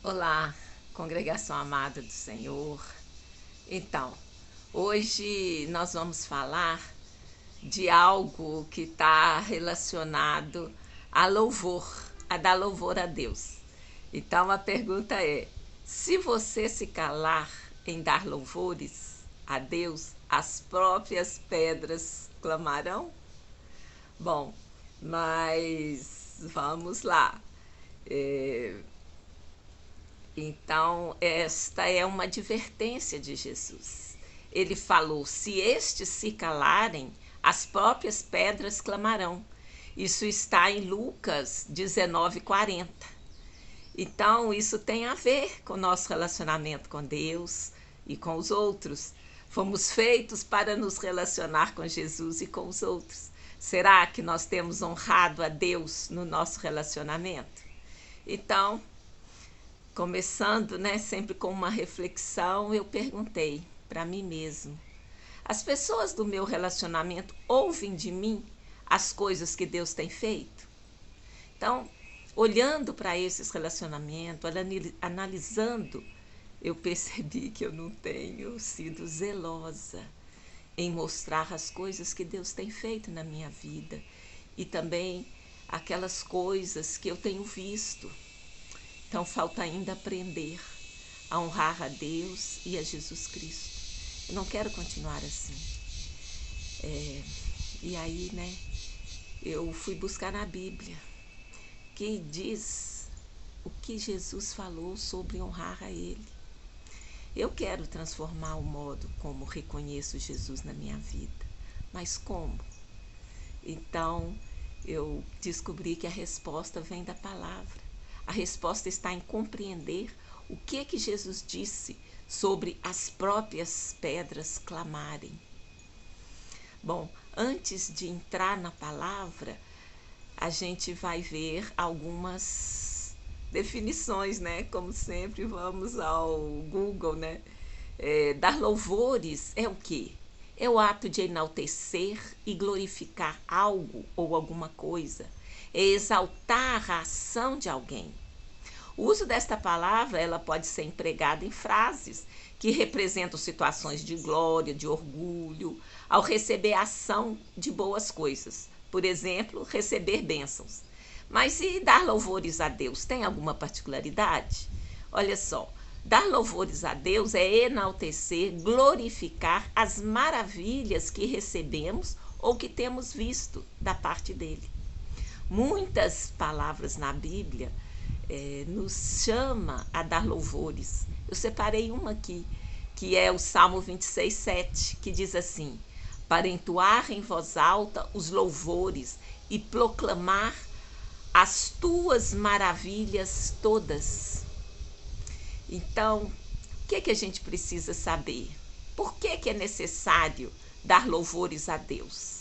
Olá, congregação amada do Senhor. Então, hoje nós vamos falar de algo que está relacionado a louvor, a dar louvor a Deus. Então, a pergunta é: se você se calar em dar louvores a Deus, as próprias pedras clamarão? Bom, mas vamos lá. É, Então, esta é uma advertência de Jesus. Ele falou: se estes se calarem, as próprias pedras clamarão. Isso está em Lucas 19:40. Então, isso tem a ver com o nosso relacionamento com Deus e com os outros. Fomos feitos para nos relacionar com Jesus e com os outros. Será que nós temos honrado a Deus no nosso relacionamento? Então, começando, né, sempre com uma reflexão, eu perguntei para mim mesmo: as pessoas do meu relacionamento ouvem de mim as coisas que Deus tem feito? Então, olhando para esses relacionamentos, analisando, eu percebi que eu não tenho sido zelosa em mostrar as coisas que Deus tem feito na minha vida e também aquelas coisas que eu tenho visto. Então, falta ainda aprender a honrar a Deus e a Jesus Cristo. Eu não quero continuar assim. E aí, né, eu fui buscar na Bíblia, que diz o que Jesus falou sobre honrar a Ele. Eu quero transformar o modo como reconheço Jesus na minha vida. Mas como? Então, eu descobri que a resposta vem da palavra. A resposta está em compreender o que Jesus disse sobre as próprias pedras clamarem. Bom, antes de entrar na palavra, a gente vai ver algumas definições, né? Como sempre, vamos ao Google, né? Dar louvores é o quê? É o ato de enaltecer e glorificar algo ou alguma coisa. É exaltar a ação de alguém. O uso desta palavra, ela pode ser empregada em frases que representam situações de glória, de orgulho, ao receber a ação de boas coisas. Por exemplo, receber bênçãos. Mas e dar louvores a Deus? Tem alguma particularidade? Olha só, dar louvores a Deus é enaltecer, glorificar as maravilhas que recebemos ou que temos visto da parte dele. Muitas palavras na Bíblia nos chama a dar louvores. Eu separei uma aqui, que é o Salmo 26:7, que diz assim: para entoar em voz alta os louvores e proclamar as tuas maravilhas todas. Então, o que a gente precisa saber? Por que é necessário dar louvores a Deus?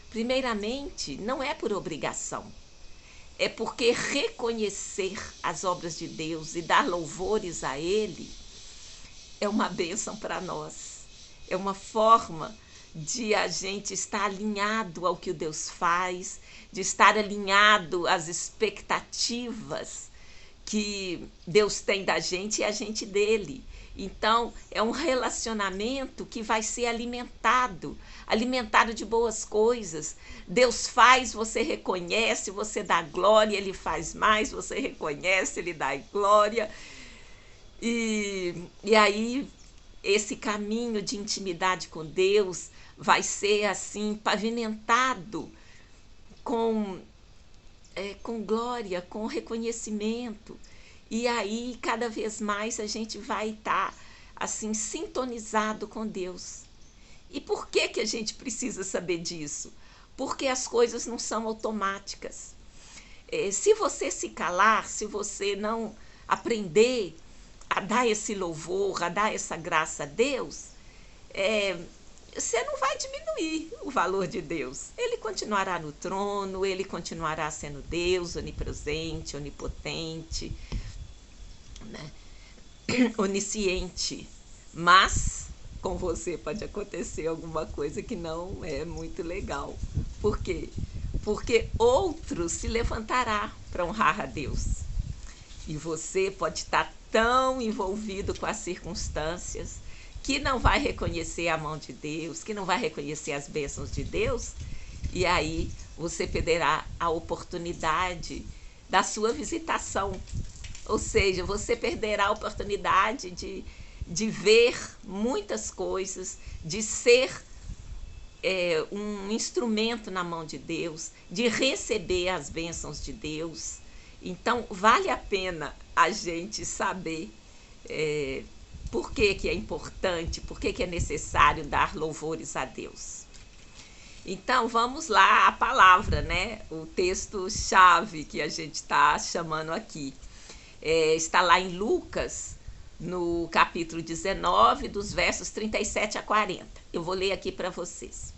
Primeiramente, não é por obrigação. É porque reconhecer as obras de Deus e dar louvores a Ele é uma bênção para nós. É uma forma de a gente estar alinhado ao que Deus faz, de estar alinhado às expectativas que Deus tem da gente e a gente dele. Então, é um relacionamento que vai ser alimentado de boas coisas. Deus faz, você reconhece, você dá glória, Ele faz mais, você reconhece, Ele dá glória. E aí, esse caminho de intimidade com Deus vai ser assim, pavimentado com glória, com reconhecimento. E aí, cada vez mais, a gente vai estar assim, sintonizado com Deus. E por que a gente precisa saber disso? Porque as coisas não são automáticas. Se você se calar, se você não aprender a dar esse louvor, a dar essa graça a Deus, você não vai diminuir o valor de Deus. Ele continuará no trono, ele continuará sendo Deus, onipresente, onipotente, né? Onisciente. Mas com você pode acontecer alguma coisa que não é muito legal. Por quê? Porque outro se levantará para honrar a Deus. E você pode estar tão envolvido com as circunstâncias, que não vai reconhecer a mão de Deus, que não vai reconhecer as bênçãos de Deus, e aí você perderá a oportunidade da sua visitação. Ou seja, você perderá a oportunidade de ver muitas coisas, de ser um instrumento na mão de Deus, de receber as bênçãos de Deus. Então, vale a pena a gente saber por que é importante, por que é necessário dar louvores a Deus. Então, vamos lá, a palavra, né? O texto-chave que a gente está chamando aqui. Está lá em Lucas, no capítulo 19, dos versos 37 a 40. Eu vou ler aqui para vocês.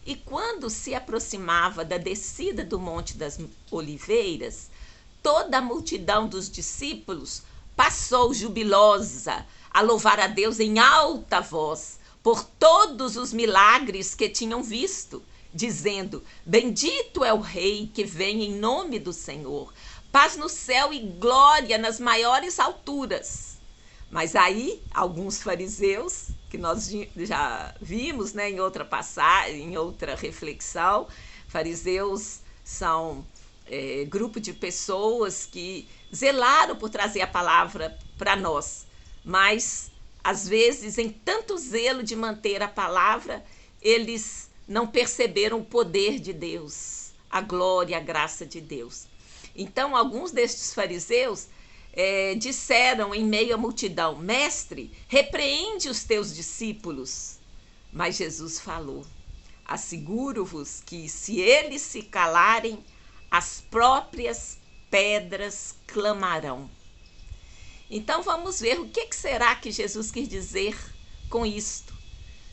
E quando se aproximava da descida do Monte das Oliveiras, toda a multidão dos discípulos passou jubilosa a louvar a Deus em alta voz por todos os milagres que tinham visto, dizendo: Bendito é o Rei que vem em nome do Senhor, paz no céu e glória nas maiores alturas. Mas aí, alguns fariseus, que nós já vimos, né, em outra passagem, em outra reflexão, fariseus são grupo de pessoas que zelaram por trazer a palavra para nós, mas às vezes, em tanto zelo de manter a palavra, eles não perceberam o poder de Deus, a glória, a graça de Deus. Então, alguns destes fariseus disseram em meio à multidão: Mestre, repreende os teus discípulos. Mas Jesus falou: Asseguro-vos que, se eles se calarem, as próprias pedras clamarão. Então vamos ver o que será que Jesus quis dizer com isto.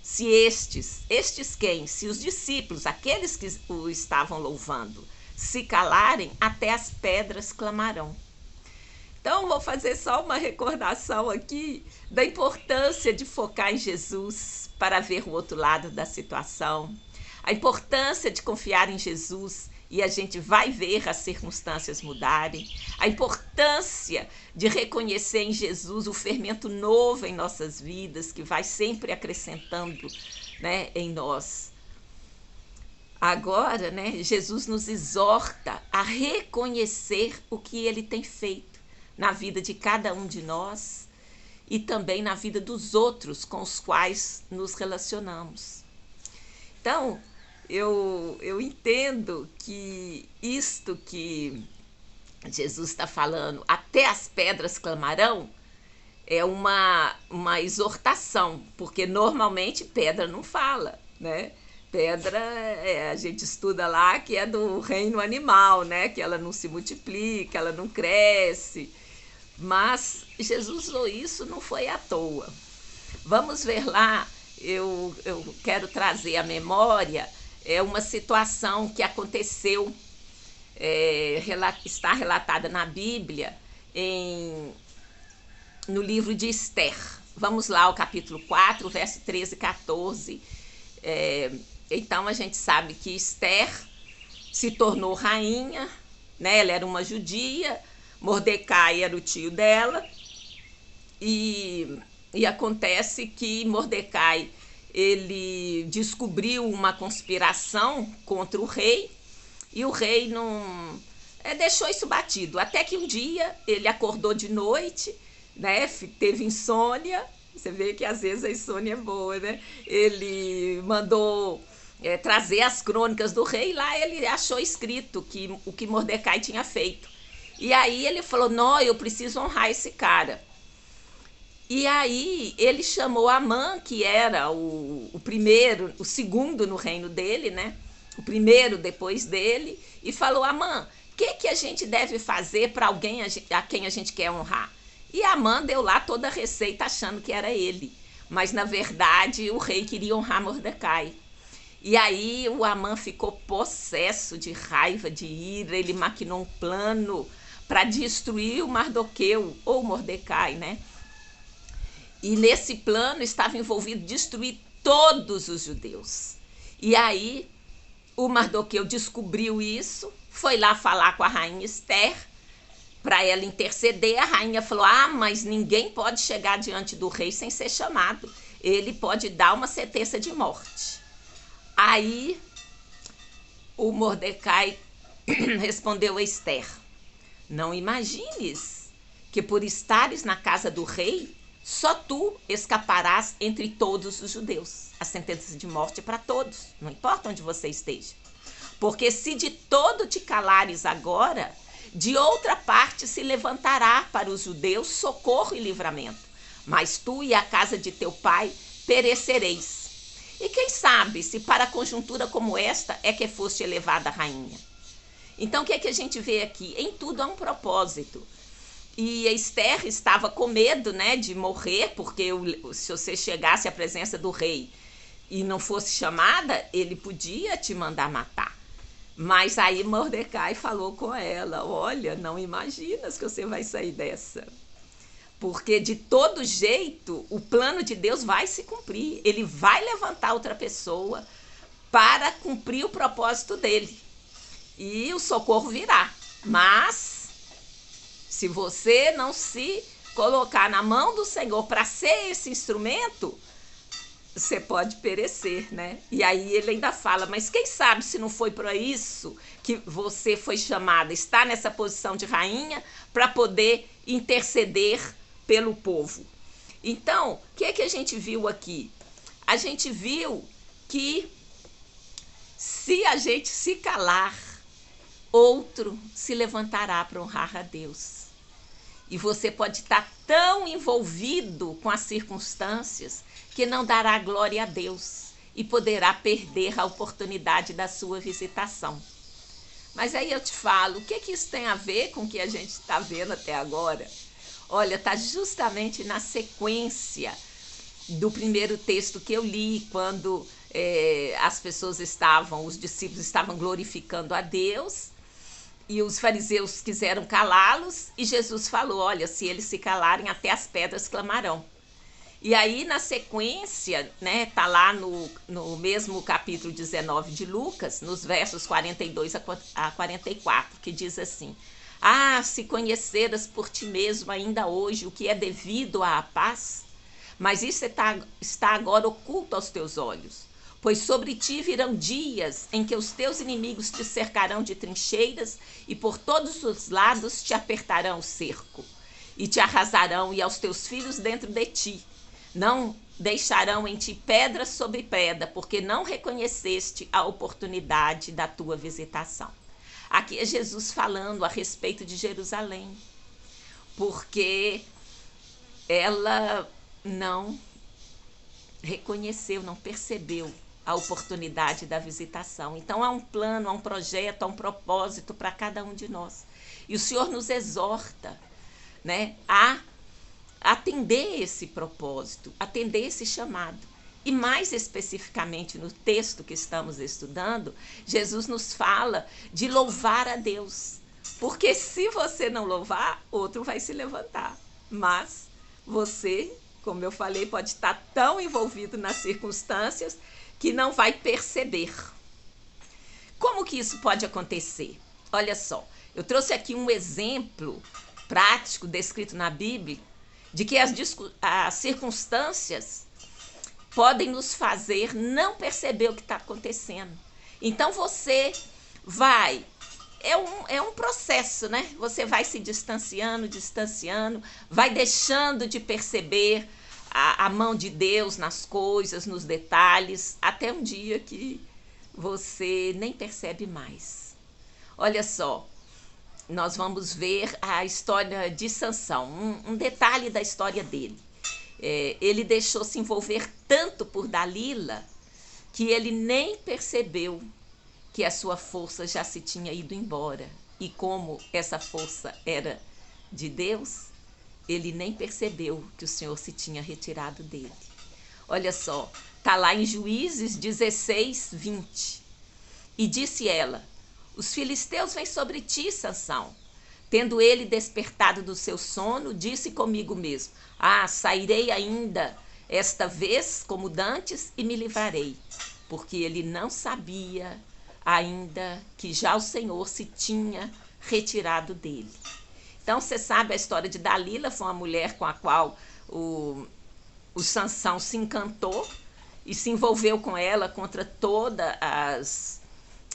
Se estes quem? Se os discípulos, aqueles que o estavam louvando, se calarem, até as pedras clamarão. Então vou fazer só uma recordação aqui da importância de focar em Jesus para ver o outro lado da situação. A importância de confiar em Jesus e a gente vai ver as circunstâncias mudarem. A importância de reconhecer em Jesus o fermento novo em nossas vidas, que vai sempre acrescentando, né, em nós. Agora, né, Jesus nos exorta a reconhecer o que ele tem feito na vida de cada um de nós e também na vida dos outros com os quais nos relacionamos. Então, eu entendo que isto que Jesus está falando, até as pedras clamarão, é uma exortação, porque normalmente pedra não fala, né? Pedra, a gente estuda lá que é do reino animal, né? Que ela não se multiplica, ela não cresce. Mas Jesus usou isso, não foi à toa. Vamos ver lá, eu quero trazer à memória uma situação que aconteceu, está relatada na Bíblia, no livro de Esther. Vamos lá ao capítulo 4, verso 13 e 14. Então, a gente sabe que Esther se tornou rainha, né? Ela era uma judia, Mordecai era o tio dela, e acontece que Mordecai, ele descobriu uma conspiração contra o rei, e o rei não deixou isso batido, até que um dia ele acordou de noite, né? Teve insônia. Você vê que às vezes a insônia é boa, né? Ele mandou trazer as crônicas do rei, lá ele achou escrito o que Mordecai tinha feito. E aí ele falou: não, eu preciso honrar esse cara. E aí ele chamou Amã, que era o primeiro, o segundo no reino dele, né? O primeiro depois dele, e falou: Amã, o que a gente deve fazer para alguém a quem a gente quer honrar? E Amã deu lá toda a receita achando que era ele. Mas, na verdade, o rei queria honrar Mordecai. E aí o Amã ficou possesso de raiva, de ira. Ele maquinou um plano para destruir o Mardoqueu, ou Mordecai, né? E nesse plano estava envolvido destruir todos os judeus. E aí o Mardoqueu descobriu isso, foi lá falar com a rainha Esther, para ela interceder. A rainha falou: ah, mas ninguém pode chegar diante do rei sem ser chamado. Ele pode dar uma sentença de morte. Aí o Mordecai respondeu a Esther: não imagines que por estares na casa do rei, só tu escaparás entre todos os judeus. A sentença de morte é para todos, não importa onde você esteja. Porque se de todo te calares agora, de outra parte se levantará para os judeus socorro e livramento. Mas tu e a casa de teu pai perecereis. E quem sabe se para conjuntura como esta é que foste elevada rainha. Então o que é que a gente vê aqui? Em tudo há um propósito. E a Esther estava com medo, né, de morrer, porque se você chegasse à presença do rei e não fosse chamada, ele podia te mandar matar. Mas aí Mordecai falou com ela: olha, não imaginas que você vai sair dessa. Porque de todo jeito o plano de Deus vai se cumprir. Ele vai levantar outra pessoa para cumprir o propósito dele. E o socorro virá. Mas se você não se colocar na mão do Senhor para ser esse instrumento, você pode perecer, né? E aí ele ainda fala: mas quem sabe se não foi para isso que você foi chamada, está nessa posição de rainha para poder interceder pelo povo. Então, o que é que a gente viu aqui? A gente viu que se a gente se calar, outro se levantará para honrar a Deus. E você pode estar tão envolvido com as circunstâncias que não dará glória a Deus e poderá perder a oportunidade da sua visitação. Mas aí eu te falo, o que isso tem a ver com o que a gente está vendo até agora? Olha, está justamente na sequência do primeiro texto que eu li, quando as pessoas os discípulos estavam glorificando a Deus, e os fariseus quiseram calá-los, e Jesus falou: olha, se eles se calarem, até as pedras clamarão. E aí, na sequência, né, tá lá no mesmo capítulo 19 de Lucas, nos versos 42 a 44, que diz assim: ah, se conheceras por ti mesmo ainda hoje o que é devido à paz, mas isso está agora oculto aos teus olhos. Pois sobre ti virão dias em que os teus inimigos te cercarão de trincheiras e por todos os lados te apertarão o cerco e te arrasarão e aos teus filhos dentro de ti. Não deixarão em ti pedra sobre pedra, porque não reconheceste a oportunidade da tua visitação. Aqui é Jesus falando a respeito de Jerusalém, porque ela não reconheceu, não percebeu a oportunidade da visitação. Então há um plano, há um projeto, há um propósito para cada um de nós. E o Senhor nos exorta, né, a atender esse propósito, atender esse chamado. E mais especificamente no texto que estamos estudando, Jesus nos fala de louvar a Deus. Porque se você não louvar, outro vai se levantar. Mas você, como eu falei, pode estar tão envolvido nas circunstâncias que não vai perceber. Como que isso pode acontecer? Olha só, eu trouxe aqui um exemplo prático descrito na Bíblia de que as circunstâncias podem nos fazer não perceber o que está acontecendo. Então você vai... É um processo, né? Você vai se distanciando, vai deixando de perceber a mão de Deus nas coisas, nos detalhes, até um dia que você nem percebe mais. Olha só, nós vamos ver a história de Sansão, um detalhe da história dele. Ele deixou se envolver tanto por Dalila que ele nem percebeu que a sua força já se tinha ido embora. E como essa força era de Deus, ele nem percebeu que o Senhor se tinha retirado dele. Olha só, está lá em Juízes 16, 20. E disse ela: os filisteus vêm sobre ti, Sansão. Tendo ele despertado do seu sono, disse comigo mesmo: ah, sairei ainda esta vez como dantes e me livrarei. Porque ele não sabia ainda que já o Senhor se tinha retirado dele. Então, você sabe a história de Dalila, foi uma mulher com a qual o Sansão se encantou e se envolveu com ela contra todas as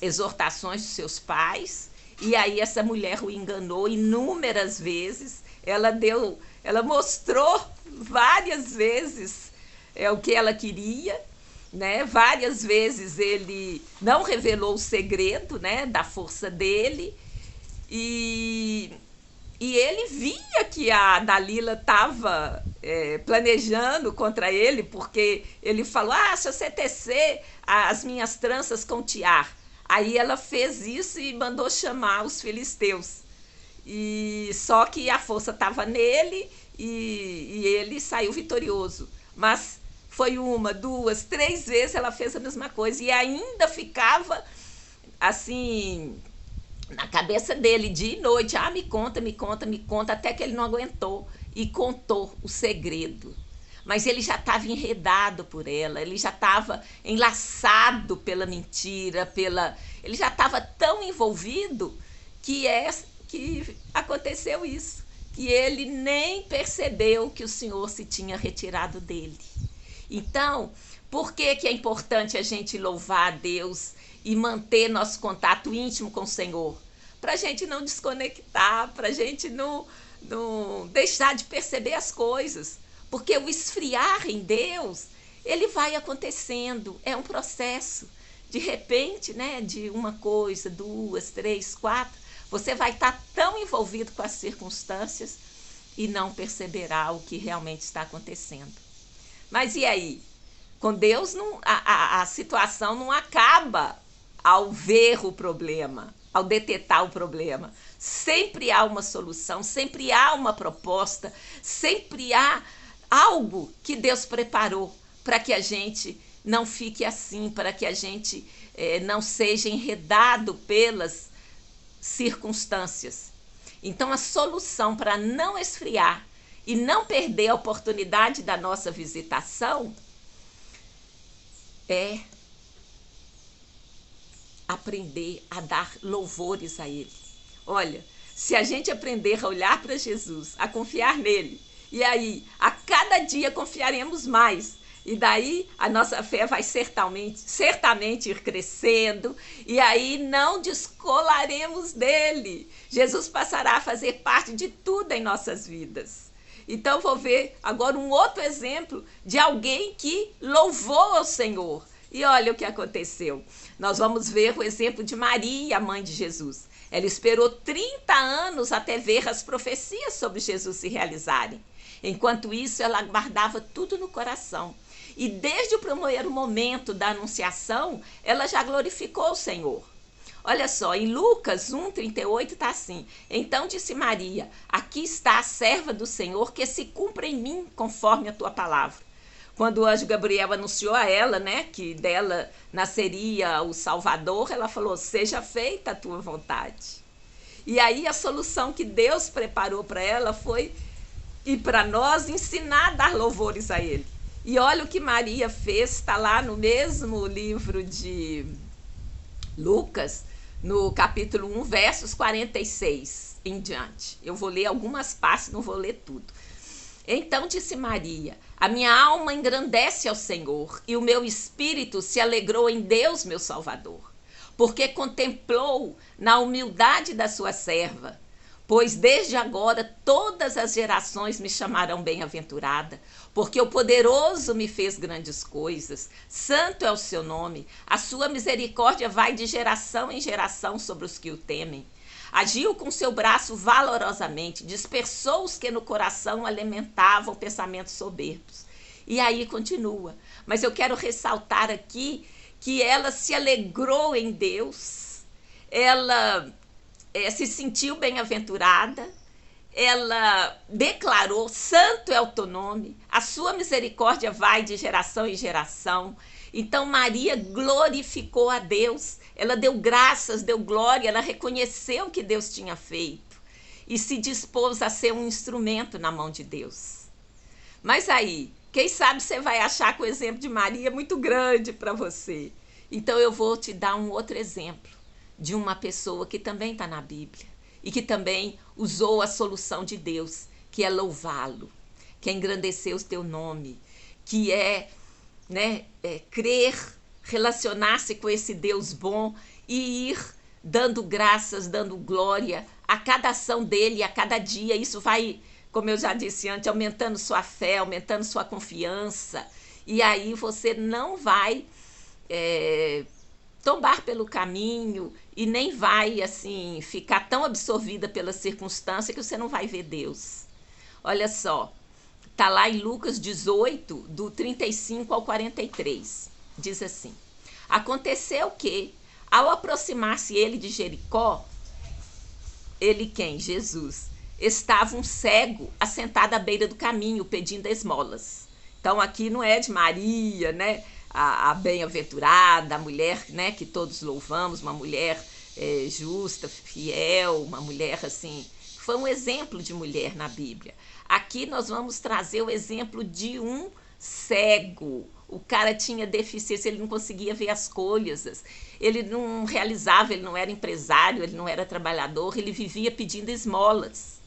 exortações dos seus pais. E aí essa mulher o enganou inúmeras vezes. Ela mostrou várias vezes o que ela queria, né? Várias vezes ele não revelou o segredo, né, da força dele. E ele via que a Dalila estava planejando contra ele, porque ele falou: se você tecer as minhas tranças com tiar. Aí ela fez isso e mandou chamar os filisteus. E só que a força estava nele e ele saiu vitorioso. Mas foi 1, 2, 3 vezes ela fez a mesma coisa e ainda ficava assim na cabeça dele, dia e noite: me conta, me conta, me conta, até que ele não aguentou e contou o segredo. Mas ele já estava enredado por ela, ele já estava enlaçado pela mentira, ele já estava tão envolvido que aconteceu isso, que ele nem percebeu que o Senhor se tinha retirado dele. Então, por que é importante a gente louvar a Deus e manter nosso contato íntimo com o Senhor? Para a gente não desconectar, para a gente não deixar de perceber as coisas. Porque o esfriar em Deus, ele vai acontecendo, é um processo. De repente, né, de uma coisa, 2, 3, 4, você vai estar tão envolvido com as circunstâncias e não perceberá o que realmente está acontecendo. Mas e aí? Com Deus, a situação não acaba ao ver o problema, ao detectar o problema. Sempre há uma solução, sempre há uma proposta, sempre há algo que Deus preparou para que a gente não fique assim, para que a gente não seja enredado pelas circunstâncias. Então, a solução para não esfriar e não perder a oportunidade da nossa visitação é aprender a dar louvores a Ele. Olha, se a gente aprender a olhar para Jesus, a confiar nele, e aí, a cada dia confiaremos mais. E daí a nossa fé vai certamente ir crescendo. E aí não descolaremos dele. Jesus passará a fazer parte de tudo em nossas vidas. Então vou ver agora um outro exemplo de alguém que louvou ao Senhor. E olha o que aconteceu. Nós vamos ver o exemplo de Maria, a mãe de Jesus. Ela esperou 30 anos até ver as profecias sobre Jesus se realizarem. Enquanto isso, ela guardava tudo no coração. E desde o primeiro momento da anunciação, ela já glorificou o Senhor. Olha só, em Lucas 1,38 está assim: então disse Maria: aqui está a serva do Senhor, que se cumpra em mim conforme a tua palavra. Quando o anjo Gabriel anunciou a ela, né, que dela nasceria o Salvador, ela falou: seja feita a tua vontade. E aí a solução que Deus preparou para ela foi, e para nós, ensinar a dar louvores a Ele. E olha o que Maria fez, está lá no mesmo livro de Lucas, no capítulo 1, versos 46 em diante. Eu vou ler algumas partes, não vou ler tudo. Então disse Maria: a minha alma engrandece ao Senhor, e o meu espírito se alegrou em Deus, meu Salvador, porque contemplou na humildade da sua serva. Pois desde agora todas as gerações me chamarão bem-aventurada, porque o poderoso me fez grandes coisas. Santo é o seu nome, a sua misericórdia vai de geração em geração sobre os que o temem. Agiu com seu braço valorosamente, dispersou os que no coração alimentavam pensamentos soberbos. E aí continua. Mas eu quero ressaltar aqui que ela se alegrou em Deus, ela se sentiu bem-aventurada, ela declarou: santo é o teu nome, a sua misericórdia vai de geração em geração. Então Maria glorificou a Deus, ela deu graças, deu glória, ela reconheceu o que Deus tinha feito e se dispôs a ser um instrumento na mão de Deus. Mas aí, quem sabe você vai achar que o exemplo de Maria é muito grande para você. Então eu vou te dar um outro exemplo de uma pessoa que também está na Bíblia e que também usou a solução de Deus, que é louvá-lo, que é engrandecer o teu nome, que é, né, crer, relacionar-se com esse Deus bom e ir dando graças, dando glória a cada ação dele, a cada dia. Isso vai, como eu já disse antes, aumentando sua fé, aumentando sua confiança. E aí você não vai tombar pelo caminho e nem vai assim ficar tão absorvida pela circunstância que você não vai ver Deus. Olha só, tá lá em Lucas 18, do 35 ao 43. Diz assim: aconteceu que, ao aproximar-se ele de Jericó, ele quem? Jesus. Estava um cego assentado à beira do caminho, pedindo esmolas. Então aqui não é de Maria, né? A bem-aventurada, a mulher, né, que todos louvamos, uma mulher justa, fiel, uma mulher assim, foi um exemplo de mulher na Bíblia. Aqui nós vamos trazer o exemplo de um cego. O cara tinha deficiência, ele não conseguia ver as coisas, ele não realizava, ele não era empresário, ele não era trabalhador, ele vivia pedindo esmolas.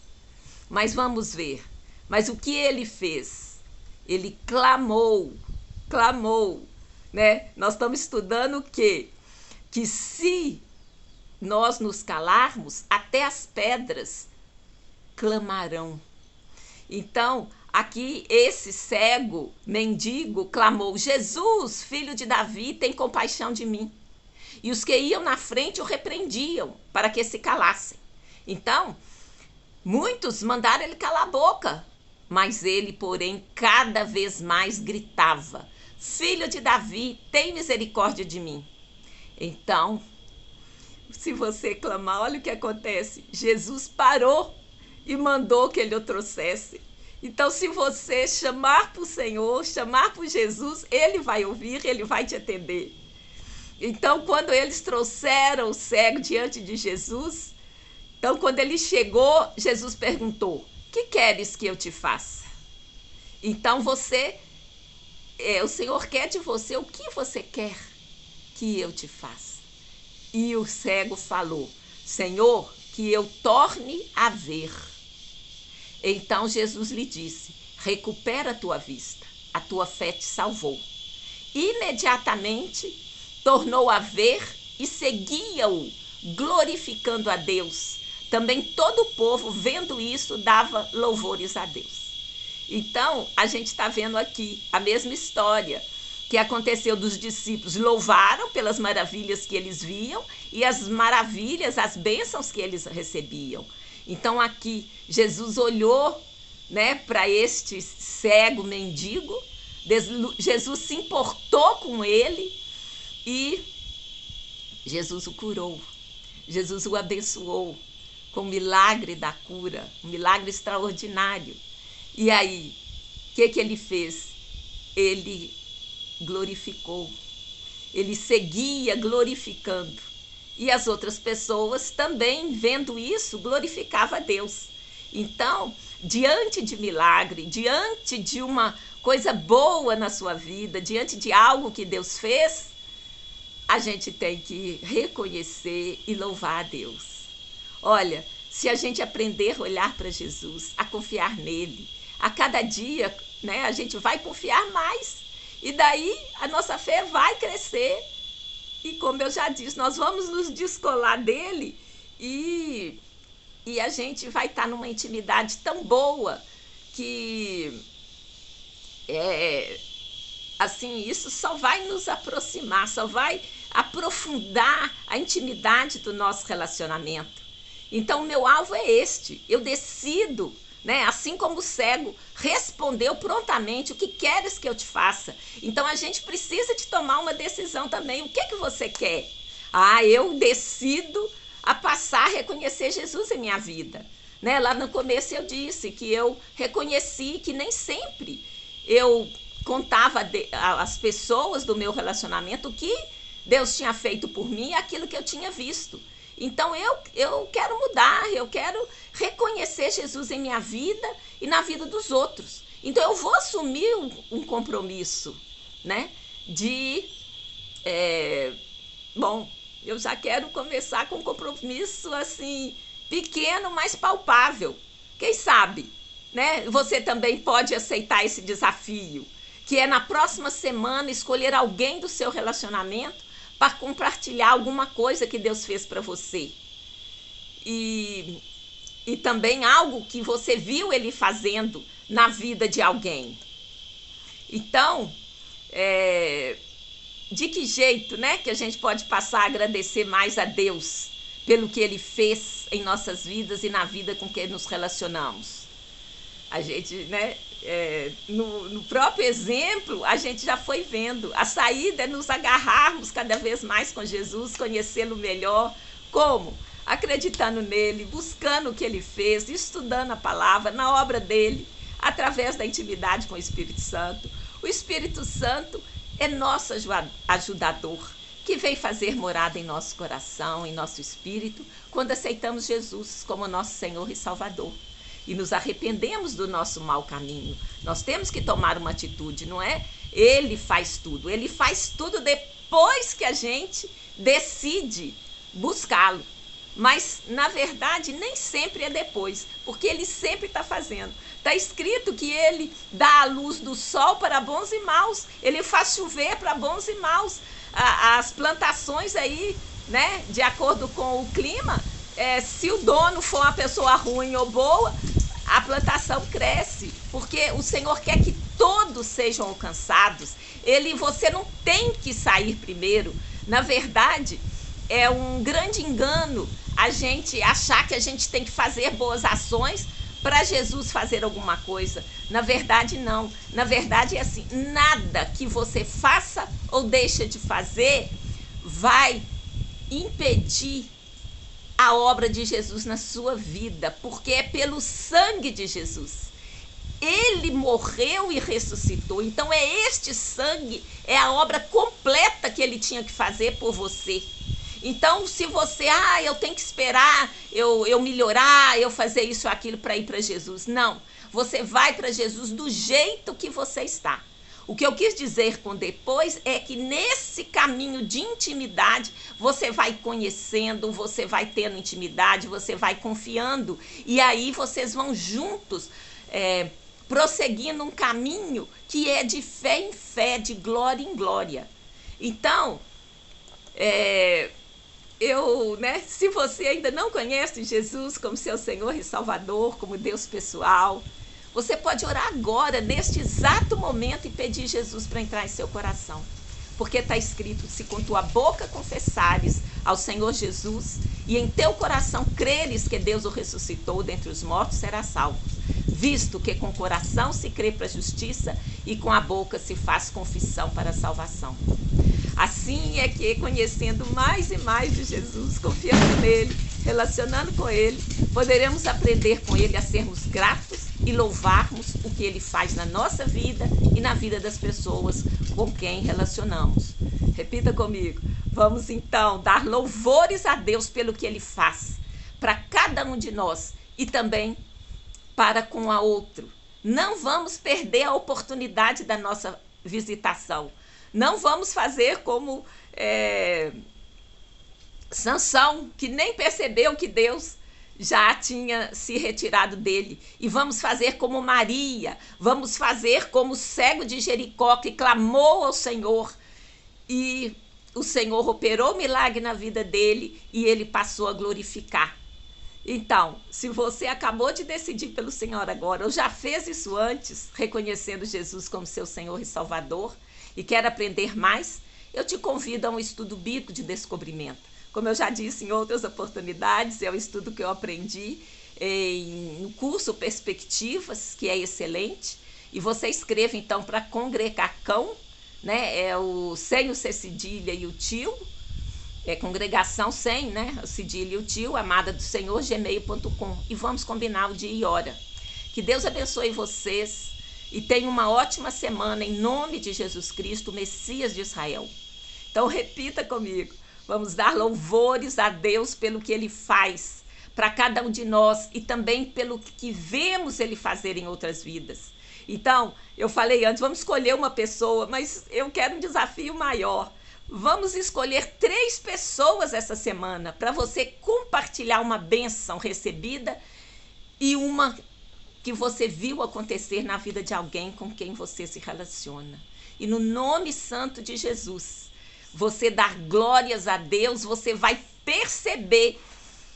Mas vamos ver, mas o que ele fez? Ele clamou, né? Nós estamos estudando o quê? Que se nós nos calarmos, até as pedras clamarão. Então, aqui esse cego, mendigo, clamou: Jesus, filho de Davi, tem compaixão de mim. E os que iam na frente o repreendiam para que se calassem. Então, muitos mandaram ele calar a boca, mas ele, porém, cada vez mais gritava: Filho de Davi, tem misericórdia de mim. Então, se você clamar, olha o que acontece. Jesus parou e mandou que ele o trouxesse. Então, se você chamar para o Senhor, chamar por Jesus, ele vai ouvir, ele vai te atender. Então, quando eles trouxeram o cego diante de Jesus, então, quando ele chegou, Jesus perguntou: que queres que eu te faça? Então, o Senhor quer de você, o que você quer que eu te faça? E o cego falou: Senhor, que eu torne a ver. Então Jesus lhe disse: recupera a tua vista, a tua fé te salvou. Imediatamente tornou a ver e seguia-o, glorificando a Deus. Também todo o povo, vendo isso, dava louvores a Deus. Então, a gente está vendo aqui a mesma história que aconteceu dos discípulos. Louvaram pelas maravilhas que eles viam e as maravilhas, as bênçãos que eles recebiam. Então, aqui, Jesus olhou, né, para este cego mendigo, Jesus se importou com ele e Jesus o curou. Jesus o abençoou com o milagre da cura, um milagre extraordinário. E aí, o que ele fez? Ele glorificou. Ele seguia glorificando. E as outras pessoas também, vendo isso, glorificavam a Deus. Então, diante de milagre, diante de uma coisa boa na sua vida, diante de algo que Deus fez, a gente tem que reconhecer e louvar a Deus. Olha, se a gente aprender a olhar para Jesus, a confiar nele, a cada dia, né, a gente vai confiar mais. E daí a nossa fé vai crescer. E como eu já disse, nós vamos nos descolar dele e a gente vai estar numa intimidade tão boa que assim, isso só vai nos aproximar, só vai aprofundar a intimidade do nosso relacionamento. Então, o meu alvo é este. Eu decido, né, assim como o cego respondeu prontamente: o que queres que eu te faça? Então, a gente precisa de tomar uma decisão também. O que é que você quer? Eu decido a passar a reconhecer Jesus em minha vida. Né? Lá no começo eu disse que eu reconheci que nem sempre eu contava às pessoas do meu relacionamento o que Deus tinha feito por mim e aquilo que eu tinha visto. Então eu quero mudar, eu quero reconhecer Jesus em minha vida e na vida dos outros. Então eu vou assumir um compromisso, né? Eu já quero começar com um compromisso assim pequeno, mas palpável. Quem sabe, né? Você também pode aceitar esse desafio, que é na próxima semana escolher alguém do seu relacionamento para compartilhar alguma coisa que Deus fez para você. E também algo que você viu ele fazendo na vida de alguém. Então, de que jeito, né, que a gente pode passar a agradecer mais a Deus pelo que ele fez em nossas vidas e na vida com que nos relacionamos? A gente, né, no próprio exemplo, a gente já foi vendo. A saída é nos agarrarmos cada vez mais com Jesus, conhecê-lo melhor. Como? Acreditando nele, buscando o que ele fez, estudando a palavra, na obra dele, através da intimidade com o Espírito Santo. O Espírito Santo é nosso ajudador, que vem fazer morada em nosso coração, em nosso espírito, quando aceitamos Jesus como nosso Senhor e Salvador. E nos arrependemos do nosso mau caminho. Nós temos que tomar uma atitude, não é? Ele faz tudo depois que a gente decide buscá-lo. Mas, na verdade, nem sempre é depois, porque ele sempre está fazendo. Está escrito que ele dá a luz do sol para bons e maus, ele faz chover para bons e maus. As plantações aí, né, de acordo com o clima, se o dono for uma pessoa ruim ou boa, a plantação cresce, porque o Senhor quer que todos sejam alcançados. Você não tem que sair primeiro. Na verdade, é um grande engano a gente achar que a gente tem que fazer boas ações para Jesus fazer alguma coisa. Na verdade, não. Na verdade, é assim, nada que você faça ou deixe de fazer vai impedir a obra de Jesus na sua vida, porque é pelo sangue de Jesus. Ele morreu e ressuscitou, então este sangue é a obra completa que ele tinha que fazer por você. Então, se você, eu tenho que esperar eu melhorar, eu fazer isso ou aquilo para ir para Jesus. Não, você vai para Jesus do jeito que você está. O que eu quis dizer com depois é que nesse caminho de intimidade, você vai conhecendo, você vai tendo intimidade, você vai confiando. E aí vocês vão juntos prosseguindo um caminho que é de fé em fé, de glória em glória. Então, se você ainda não conhece Jesus como seu Senhor e Salvador, como Deus pessoal, você pode orar agora, neste exato momento, e pedir Jesus para entrar em seu coração. Porque está escrito, se com tua boca confessares ao Senhor Jesus e em teu coração creres que Deus o ressuscitou dentre os mortos, serás salvo. Visto que com o coração se crê para a justiça e com a boca se faz confissão para a salvação. Assim é que, conhecendo mais e mais de Jesus, confiando nele, relacionando com ele, poderemos aprender com ele a sermos gratos e louvarmos o que ele faz na nossa vida e na vida das pessoas com quem relacionamos. Repita comigo. Vamos então dar louvores a Deus pelo que ele faz para cada um de nós e também para com a outro. Não vamos perder a oportunidade da nossa visitação. Não vamos fazer como Sansão, que nem percebeu que Deus já tinha se retirado dele. E vamos fazer como Maria, vamos fazer como o cego de Jericó, que clamou ao Senhor. E o Senhor operou milagre na vida dele e ele passou a glorificar. Então, se você acabou de decidir pelo Senhor agora, ou já fez isso antes, reconhecendo Jesus como seu Senhor e Salvador, e quer aprender mais, eu te convido a um estudo bíblico de descobrimento. Como eu já disse em outras oportunidades, é um estudo que eu aprendi no curso Perspectivas, que é excelente, e você escreve então para Congregacão, né? É o sem o C cedilha e o tio, congregação sem, né? O cedilha e o tio, amada do Senhor, gmail.com. E vamos combinar o dia e hora. Que Deus abençoe vocês e tenha uma ótima semana em nome de Jesus Cristo, o Messias de Israel. Então repita comigo. Vamos dar louvores a Deus pelo que ele faz para cada um de nós e também pelo que vemos ele fazer em outras vidas. Então, eu falei antes, vamos escolher uma pessoa, mas eu quero um desafio maior. Vamos escolher 3 pessoas essa semana para você compartilhar uma bênção recebida e uma que você viu acontecer na vida de alguém com quem você se relaciona. E no nome santo de Jesus, você dar glórias a Deus, você vai perceber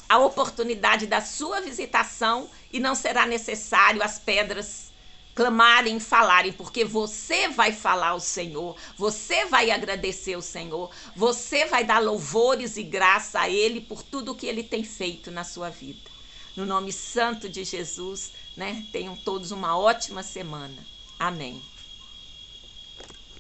a oportunidade da sua visitação e não será necessário as pedras clamarem e falarem, porque você vai falar ao Senhor, você vai agradecer ao Senhor, você vai dar louvores e graça a Ele por tudo que Ele tem feito na sua vida. No nome santo de Jesus, né? Tenham todos uma ótima semana. Amém.